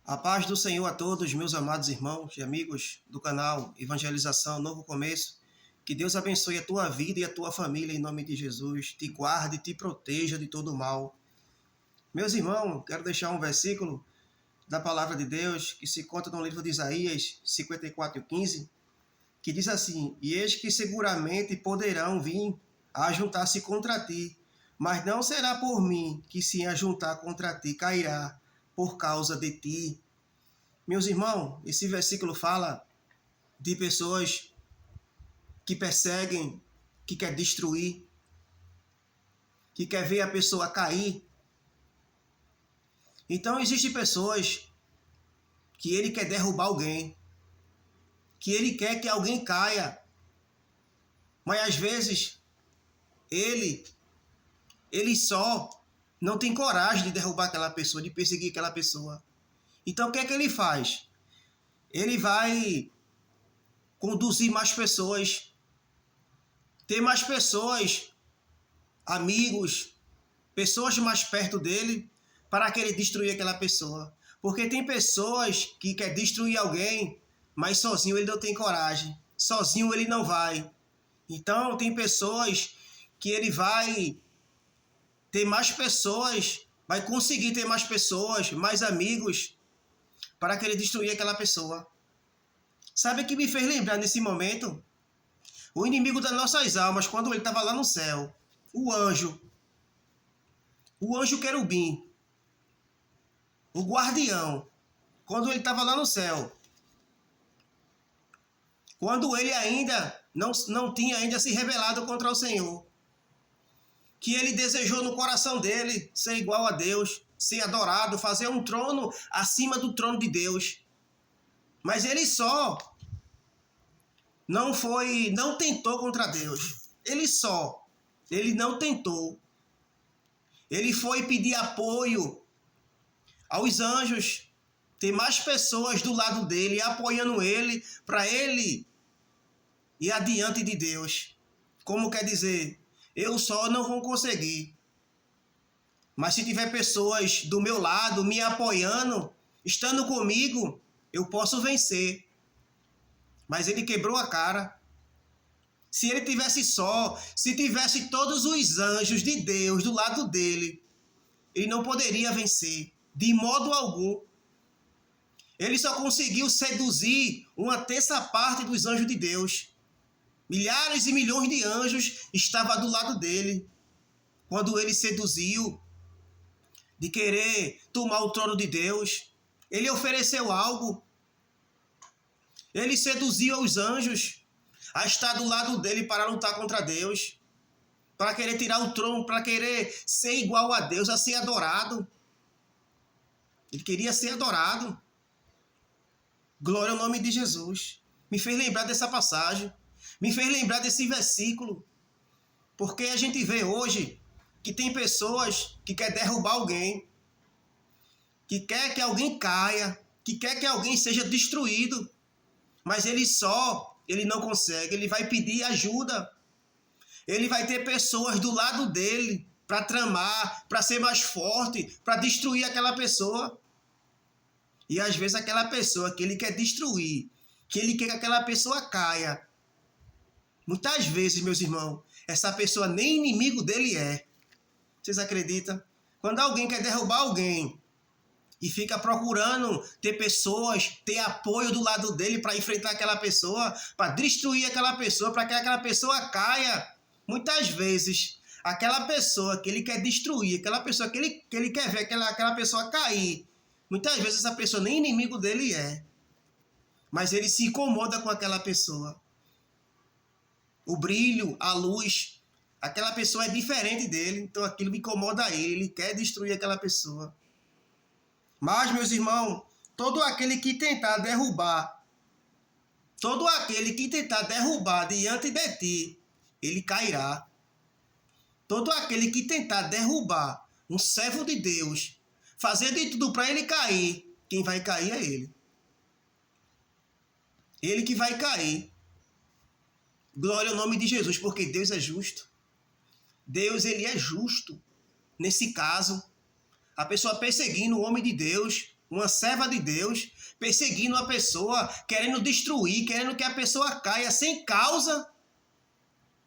A paz do Senhor a todos, meus amados irmãos e amigos do canal Evangelização Novo Começo. Que Deus abençoe a tua vida e a tua família em nome de Jesus. Te guarde e te proteja de todo mal. Meus irmãos, quero deixar um versículo da palavra de Deus que se encontra no livro de Isaías 54:15, que diz assim: E eis que seguramente poderão vir a ajuntar-se contra ti, mas não será por mim que se ajuntar contra ti cairá por causa de ti. Meus irmãos, esse versículo fala de pessoas que perseguem, que quer destruir, que quer ver a pessoa cair. Então existem pessoas que ele quer derrubar alguém, que ele quer que alguém caia, mas às vezes ele só não tem coragem de derrubar aquela pessoa, de perseguir aquela pessoa. Então o que é que ele faz? Ele vai conduzir mais pessoas, ter mais pessoas, amigos, pessoas mais perto dele, para querer destruir aquela pessoa. Porque tem pessoas que querem destruir alguém, mas sozinho ele não tem coragem. Sozinho ele não vai. Então tem pessoas que ele vai ter mais pessoas, vai conseguir ter mais pessoas, mais amigos, para querer destruir aquela pessoa. Sabe o que me fez lembrar nesse momento? O inimigo das nossas almas, quando ele estava lá no céu, o anjo querubim, o guardião, quando ele estava lá no céu, quando ele ainda não tinha ainda se rebelado contra o Senhor, que ele desejou no coração dele ser igual a Deus, ser adorado, fazer um trono acima do trono de Deus. Mas ele só não tentou contra Deus. Ele não tentou. Ele foi pedir apoio aos anjos, ter mais pessoas do lado dele, apoiando ele, para ele ir adiante de Deus. Como quer dizer, eu só não vou conseguir. Mas se tiver pessoas do meu lado, me apoiando, estando comigo, eu posso vencer. Mas ele quebrou a cara. Se ele tivesse só, se tivesse todos os anjos de Deus do lado dele, ele não poderia vencer, de modo algum. Ele só conseguiu seduzir uma terça parte dos anjos de Deus. Milhares e milhões de anjos estavam do lado dele, quando ele seduziu de querer tomar o trono de Deus. Ele ofereceu algo. Ele seduziu os anjos a estar do lado dele para lutar contra Deus, para querer tirar o trono, para querer ser igual a Deus, a ser adorado. Ele queria ser adorado. Glória ao nome de Jesus. Me fez lembrar dessa passagem, me fez lembrar desse versículo, porque a gente vê hoje que tem pessoas que querem derrubar alguém, que quer que alguém caia, que quer que alguém seja destruído, mas ele não consegue, ele vai pedir ajuda. Ele vai ter pessoas do lado dele para tramar, para ser mais forte, para destruir aquela pessoa. E às vezes aquela pessoa que ele quer destruir, que ele quer que aquela pessoa caia, muitas vezes, meus irmãos, essa pessoa nem inimigo dele é. Vocês acreditam? Quando alguém quer derrubar alguém e fica procurando ter pessoas, ter apoio do lado dele para enfrentar aquela pessoa, para destruir aquela pessoa, para que aquela pessoa caia, muitas vezes aquela pessoa que ele quer destruir, aquela pessoa que ele quer ver aquela pessoa cair, muitas vezes essa pessoa nem inimigo dele é, mas ele se incomoda com aquela pessoa. O brilho, a luz, aquela pessoa é diferente dele, então aquilo me incomoda ele quer destruir aquela pessoa. Mas, meus irmãos, todo aquele que tentar derrubar diante de ti, ele cairá. Todo aquele que tentar derrubar um servo de Deus, fazer de tudo para ele cair, quem vai cair é ele. Ele que vai cair. Glória ao nome de Jesus, porque Deus é justo. Deus, ele é justo. Nesse caso, a pessoa perseguindo o homem de Deus, uma serva de Deus, perseguindo a pessoa, querendo destruir, querendo que a pessoa caia sem causa.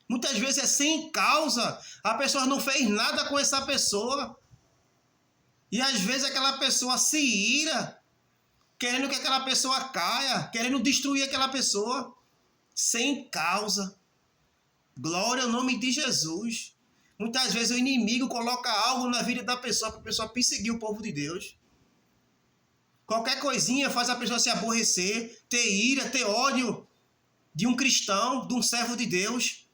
Muitas vezes é sem causa, a pessoa não fez nada com essa pessoa. E às vezes aquela pessoa se ira, querendo que aquela pessoa caia, querendo destruir aquela pessoa, sem causa. Glória ao nome de Jesus. Muitas vezes o inimigo coloca algo na vida da pessoa para a pessoa perseguir o povo de Deus. Qualquer coisinha faz a pessoa se aborrecer, ter ira, ter ódio de um cristão, de um servo de Deus.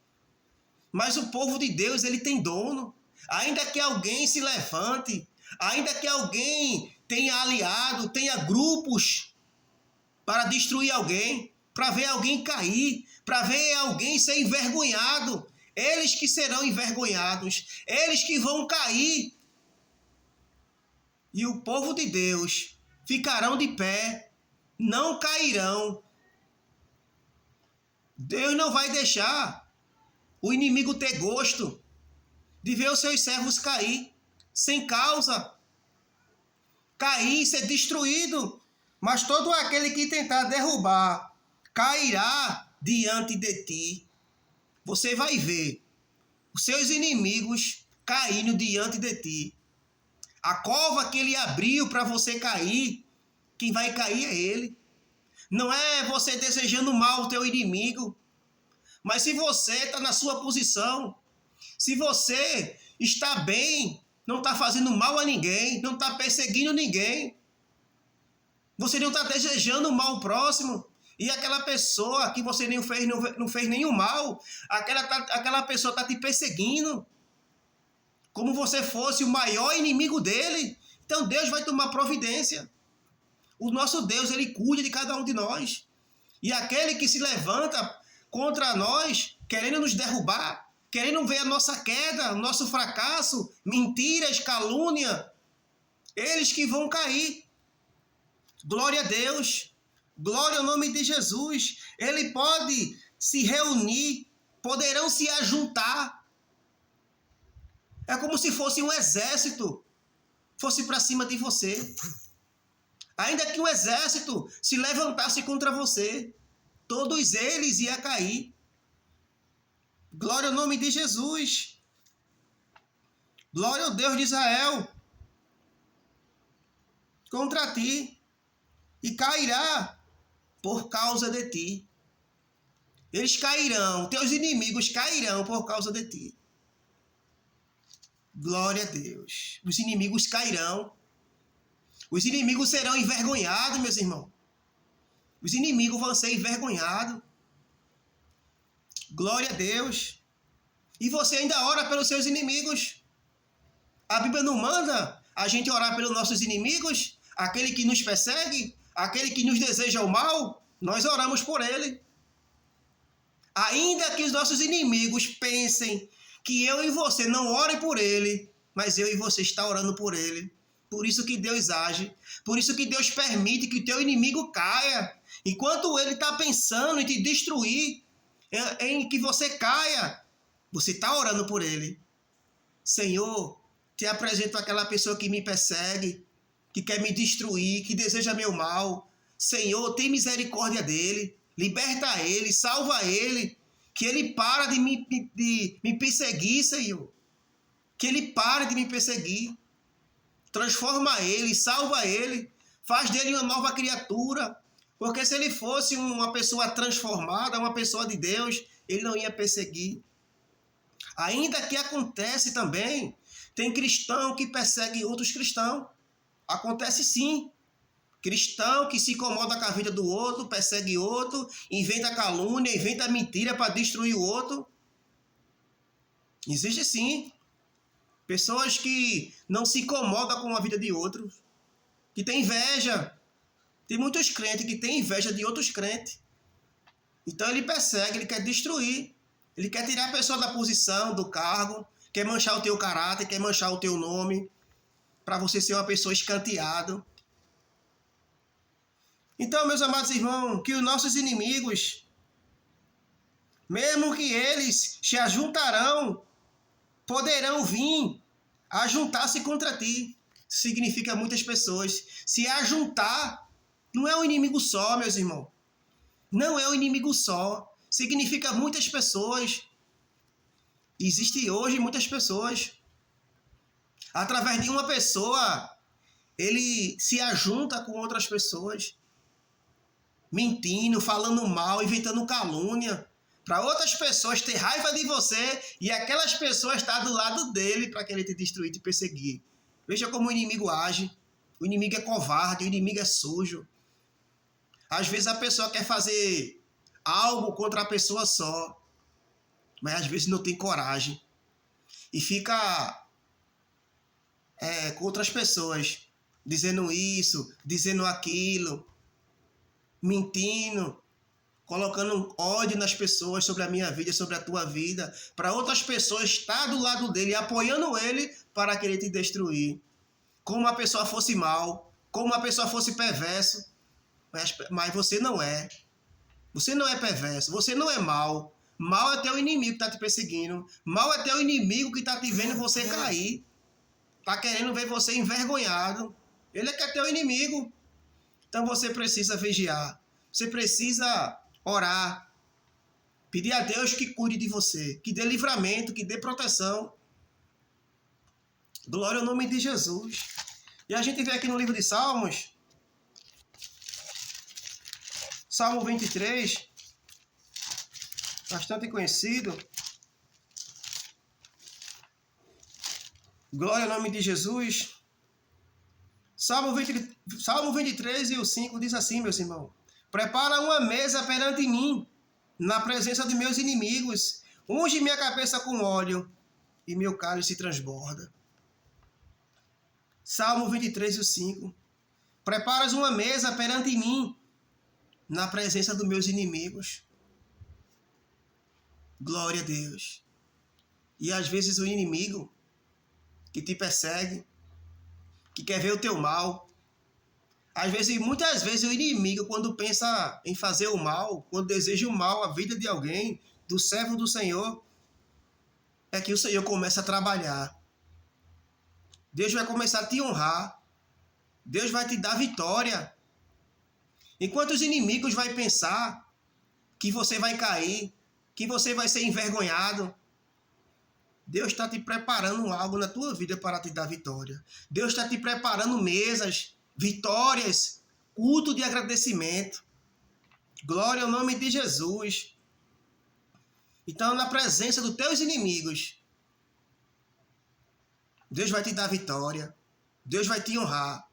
Mas o povo de Deus, ele tem dono. Ainda que alguém se levante, ainda que alguém tenha aliado, tenha grupos para destruir alguém, para ver alguém cair, para ver alguém ser envergonhado, eles que serão envergonhados, eles que vão cair. E o povo de Deus ficarão de pé, não cairão. Deus não vai deixar o inimigo ter gosto de ver os seus servos cair, sem causa, cair e ser destruído. Mas todo aquele que tentar derrubar, cairá diante de ti. Você vai ver os seus inimigos caindo diante de ti. A cova que ele abriu para você cair, quem vai cair é ele. Não é você desejando mal ao teu inimigo. Mas se você está na sua posição, se você está bem, não está fazendo mal a ninguém, não está perseguindo ninguém, você não está desejando mal ao próximo, e aquela pessoa que você não fez nenhum mal, aquela pessoa está te perseguindo, como você fosse o maior inimigo dele, então Deus vai tomar providência. O nosso Deus, ele cuida de cada um de nós. E aquele que se levanta contra nós, querendo nos derrubar, querendo ver a nossa queda, o nosso fracasso, mentiras, calúnia, eles que vão cair. Glória a Deus. Glória ao nome de Jesus. Ele pode se reunir, poderão se ajuntar. É como se fosse um exército, fosse para cima de você. Ainda que o exército se levantasse contra você, todos eles iam cair. Glória ao nome de Jesus. Glória ao Deus de Israel. Contra ti. E cairá por causa de ti. Eles cairão, teus inimigos cairão por causa de ti. Glória a Deus. Os inimigos cairão. Os inimigos serão envergonhados, meus irmãos. Os inimigos vão ser envergonhados. Glória a Deus. E você ainda ora pelos seus inimigos. A Bíblia não manda a gente orar pelos nossos inimigos, aquele que nos persegue, aquele que nos deseja o mal, nós oramos por ele. Ainda que os nossos inimigos pensem que eu e você não orem por ele, mas eu e você está orando por ele. Por isso que Deus age, por isso que Deus permite que o teu inimigo caia. Enquanto ele está pensando em te destruir, em que você caia, você está orando por ele. Senhor, te apresento aquela pessoa que me persegue, que quer me destruir, que deseja meu mal. Senhor, tem misericórdia dele, liberta ele, salva ele, que ele para de me perseguir, Senhor. Que ele pare de me perseguir. Transforma ele, salva ele, faz dele uma nova criatura. Porque se ele fosse uma pessoa transformada, uma pessoa de Deus, ele não ia perseguir. Ainda que acontece também, tem cristão que persegue outros cristãos. Acontece sim. Cristão que se incomoda com a vida do outro, persegue outro, inventa calúnia, inventa mentira para destruir o outro. Existe sim. Pessoas que não se incomodam com a vida de outros, que tem inveja. Tem muitos crentes que têm inveja de outros crentes. Então ele persegue, ele quer destruir. Ele quer tirar a pessoa da posição, do cargo, quer manchar o teu caráter, quer manchar o teu nome, para você ser uma pessoa escanteada. Então, meus amados irmãos, que os nossos inimigos, mesmo que eles se ajuntarão, poderão vir a juntar-se contra ti. significa muitas pessoas. Se ajuntar, não é um inimigo só, meus irmãos. Não é um inimigo só. Significa muitas pessoas. Existem hoje muitas pessoas. Através de uma pessoa, ele se ajunta com outras pessoas, mentindo, falando mal, inventando calúnia, para outras pessoas ter raiva de você e aquelas pessoas estar do lado dele para querer te destruir, te perseguir. Veja como o inimigo age. O inimigo é covarde, o inimigo é sujo. Às vezes a pessoa quer fazer algo contra a pessoa só, mas às vezes não tem coragem. E fica com outras pessoas, dizendo isso, dizendo aquilo, mentindo, colocando ódio nas pessoas sobre a minha vida, sobre a tua vida, para outras pessoas estar do lado dele, apoiando ele para querer te destruir. Como a pessoa fosse mal, como a pessoa fosse perverso, mas você não é. Você não é perverso, você não é mal. Mal é teu inimigo que está te perseguindo. Mal é teu inimigo que está te vendo você cair. Está querendo ver você envergonhado. Ele é que é teu inimigo. Então você precisa vigiar. Você precisa orar. Pedir a Deus que cuide de você. Que dê livramento, que dê proteção. Glória ao nome de Jesus. E a gente vê aqui no livro de Salmos. Salmo 23. Bastante conhecido. Glória ao nome de Jesus. Salmo 23 e o 5 diz assim, meus irmãos. Prepara uma mesa perante mim, na presença de meus inimigos. Unge minha cabeça com óleo e meu cálice se transborda. Salmo 23 e o 5. Preparas uma mesa perante mim, na presença dos meus inimigos. Glória a Deus. E às vezes o inimigo que te persegue, que quer ver o teu mal. Às vezes, muitas vezes o inimigo, quando pensa em fazer o mal, quando deseja o mal à vida de alguém, do servo do Senhor, é que o Senhor começa a trabalhar. Deus vai começar a te honrar. Deus vai te dar vitória. Enquanto os inimigos vão pensar que você vai cair, que você vai ser envergonhado, Deus está te preparando algo na tua vida para te dar vitória. Deus está te preparando mesas, vitórias, culto de agradecimento. Glória ao nome de Jesus. Então, na presença dos teus inimigos, Deus vai te dar vitória. Deus vai te honrar.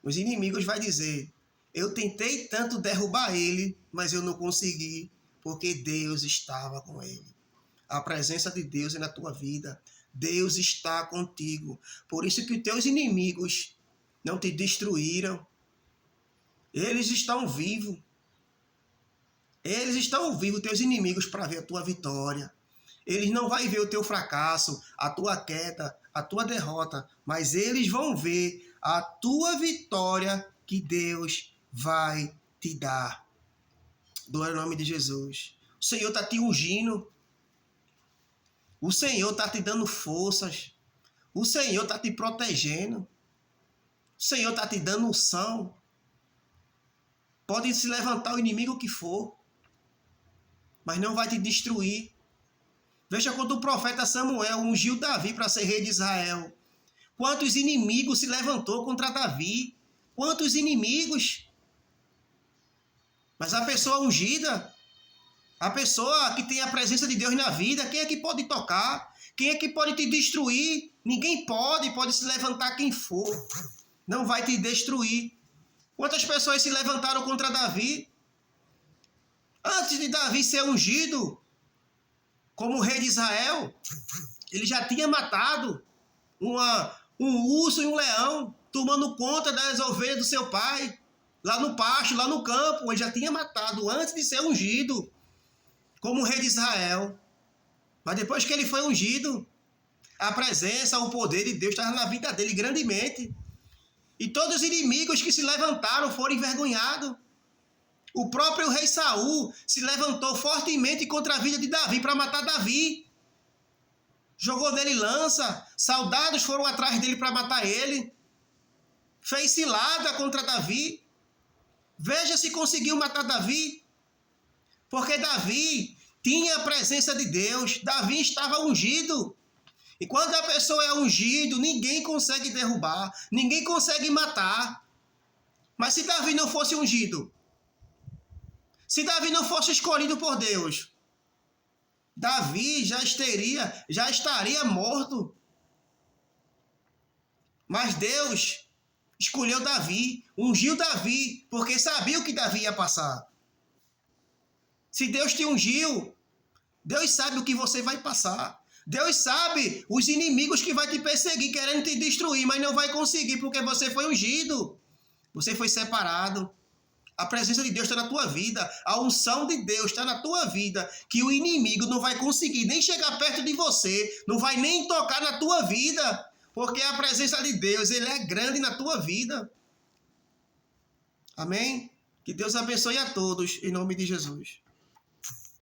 Os inimigos vão dizer, eu tentei tanto derrubar ele, mas eu não consegui, porque Deus estava com ele. A presença de Deus é na tua vida. Deus está contigo. Por isso que os teus inimigos não te destruíram. Eles estão vivos. Eles estão vivos, teus inimigos, para ver a tua vitória. Eles não vão ver o teu fracasso, a tua queda, a tua derrota, mas eles vão ver a tua vitória que Deus vai te dar. Glória ao nome de Jesus. O Senhor está te ungindo. O Senhor está te dando forças. O Senhor está te protegendo. O Senhor está te dando unção. Pode se levantar o inimigo que for, mas não vai te destruir. Veja quando o profeta Samuel ungiu Davi para ser rei de Israel. Quantos inimigos se levantou contra Davi? Quantos inimigos? Mas a pessoa ungida, a pessoa que tem a presença de Deus na vida, quem é que pode tocar? Quem é que pode te destruir? Ninguém pode se levantar quem for. Não vai te destruir. Quantas pessoas se levantaram contra Davi? Antes de Davi ser ungido como rei de Israel, ele já tinha matado um urso e um leão, tomando conta das ovelhas do seu pai, lá no pasto, lá no campo. Ele já tinha matado antes de ser ungido como rei de Israel. Mas depois que ele foi ungido, a presença, o poder de Deus estava na vida dele grandemente. E todos os inimigos que se levantaram foram envergonhados. O próprio rei Saul se levantou fortemente contra a vida de Davi para matar Davi. jogou nele lança, soldados foram atrás dele para matar ele, fez cilada contra Davi. Veja se conseguiu matar Davi, porque Davi tinha a presença de Deus, Davi estava ungido. E quando a pessoa é ungido, ninguém consegue derrubar, ninguém consegue matar. Mas se Davi não fosse ungido, se Davi não fosse escolhido por Deus, Davi já estaria morto. Mas Deus escolheu Davi, ungiu Davi, porque sabia o que Davi ia passar. Se Deus te ungiu, Deus sabe o que você vai passar. Deus sabe os inimigos que vai te perseguir, querendo te destruir, mas não vai conseguir, porque você foi ungido. Você foi separado. A presença de Deus está na tua vida. A unção de Deus está na tua vida, que o inimigo não vai conseguir nem chegar perto de você, não vai nem tocar na tua vida, porque a presença de Deus, ele é grande na tua vida. Amém? Que Deus abençoe a todos, em nome de Jesus.